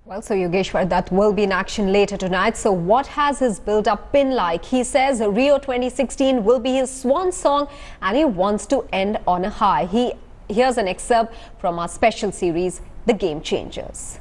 Well, so Yogeshwar Dutt will be in action later tonight. So what has his build-up been like? He says Rio 2016 will be his swan song and he wants to end on a high. Here's an excerpt from our special series, The Game Changers.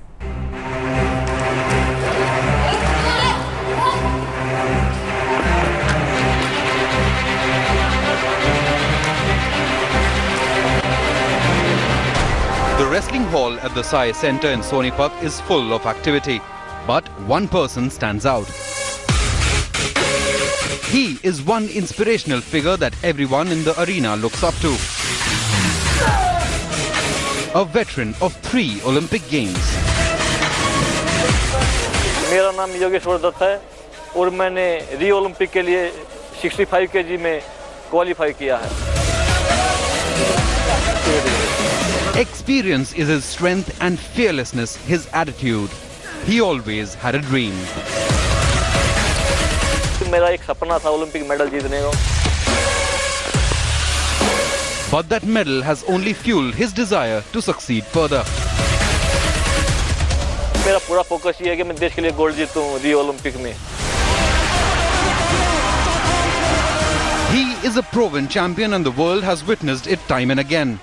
The wrestling hall at the Sai Centre in Sonipat is full of activity, but one person stands out. He is one inspirational figure that everyone in the arena looks up to. A veteran of 3 Olympic Games. मेरा नाम योगेश्वर दत्त है और मैंने Rio Olympic के लिए 65 kg में qualify किया है. Experience is his strength and fearlessness his attitude. He always had a dream. मेरा एक सपना था ओलंपिक मेडल जीतने का. But that medal has only fueled his desire to succeed further. मेरा पूरा फोकस ये है कि मैं देश के लिए गोल्ड जीतूं रियो ओलंपिक में. He is a proven champion and the world has witnessed it time and again.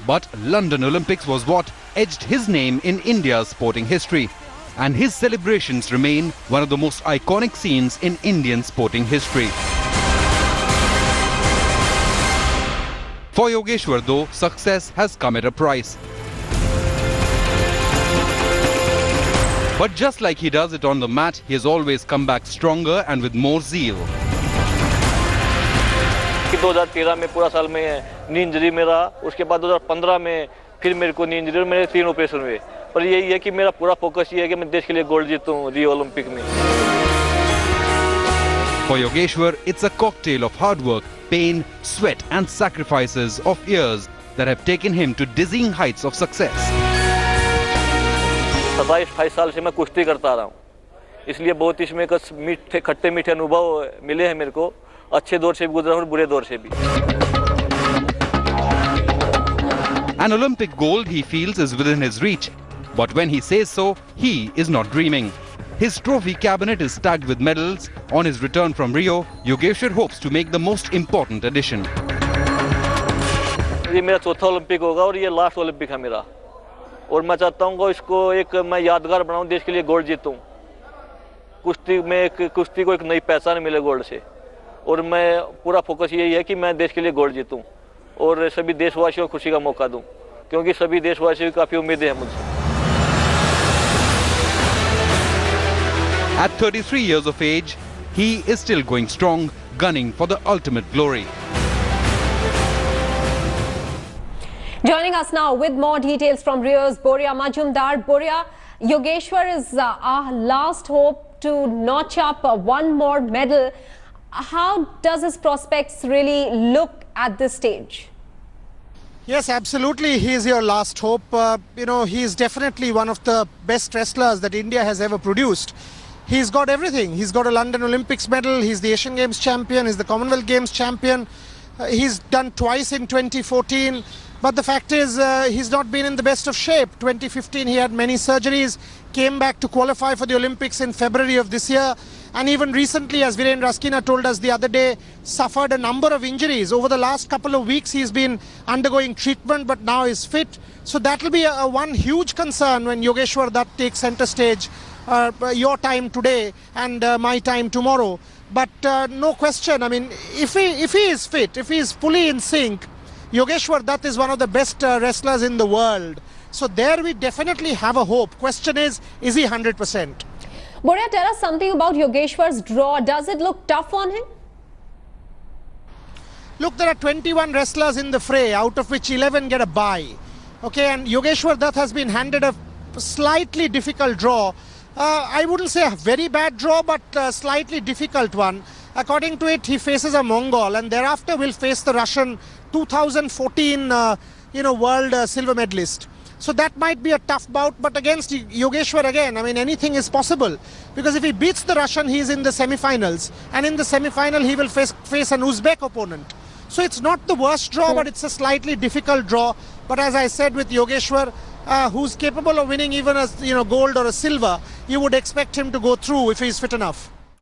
But London Olympics was what edged his name in India's sporting history. And his celebrations remain one of the most iconic scenes in Indian sporting history. For Yogeshwar though, success has come at a price. But just like he does it on the mat, he has always come back stronger and with more zeal. 2013 में पूरा साल में knee injury में रहा, उसके बाद 2015 में फिर मेरे को नी इंजरी और मेरे 3 ऑपरेशन हुए. पर यही है कि मेरा पूरा फोकस ये है कि मैं देश के लिए गोल्ड जीतूं रियो ओलंपिक में. For Yogeshwar, it's a cocktail of hard work, pain, sweat and sacrifices of years that have taken him to dizzying heights of success. 27-28 साल से मैं कुश्ती करता रहा हूँ, इसलिए बहुत इसमें मीठे खट्टे मीठे अनुभव मिले हैं मेरे को. अच्छे दौर से भी गुजरा हूँ, बुरे दौर से भी. An Olympic gold he feels is within his reach. But when he says so, he is not dreaming. His trophy cabinet is stacked with medals. On his return from Rio, Yogeshwar hopes to make the most important addition. ये मेरा चौथा Olympic होगा और ये last Olympic है मेरा. और मैं चाहता हूँ इसको एक मैं यादगार बनाऊँ, देश के लिए गोल्ड जीतूँ. कुश्ती को एक नई पहचान मिले गोल्ड से. और मैं पूरा फोकस यही है कि मैं देश के लिए गोल्ड जीतूं और सभी देशवासियों को खुशी का मौका दूं, क्योंकि सभी देशवासियों की काफी उम्मीदें हैं मुझसे. At 33 years of age, he is still going strong, gunning for the ultimate glory. Joining us now with more details from Rio's Boria Majumdar. Boria, Yogeshwar is our last hope to notch up one more medal. How does his prospects really look at this stage? Yes, absolutely. He is your last hope. He is definitely one of the best wrestlers that India has ever produced. He's got everything. He's got a London Olympics medal. He's the Asian Games champion. He's the Commonwealth Games champion. He's done twice in 2014. But the fact is, he's not been in the best of shape. 2015, he had many surgeries, came back to qualify for the Olympics in February of this year. And even recently, as Viren Raskina told us the other day, suffered a number of injuries. Over the last couple of weeks, he's been undergoing treatment, but now is fit. So that will be one huge concern when Yogeshwar Dutt takes center stage, your time today and my time tomorrow. But no question, I mean, if he is fit, if he is fully in sync, Yogeshwar Dutt is one of the best wrestlers in the world. So there we definitely have a hope. Question is he 100%? Boria, tell us something about Yogeshwar's draw. Does it look tough on him? Look, there are 21 wrestlers in the fray, out of which 11 get a bye. Okay, and Yogeshwar Dutt has been handed a slightly difficult draw. I wouldn't say a very bad draw, but a slightly difficult one. According to it, he faces a Mongol and thereafter will face the Russian 2014 world silver medalist. So that might be a tough bout, but against Yogeshwar again, I mean, anything is possible. Because if he beats the Russian, he is in the semi-finals. And in the semi-final, he will face an Uzbek opponent. So it's not the worst draw, but it's a slightly difficult draw. But as I said with Yogeshwar, who's capable of winning even a gold or a silver, you would expect him to go through if he's fit enough.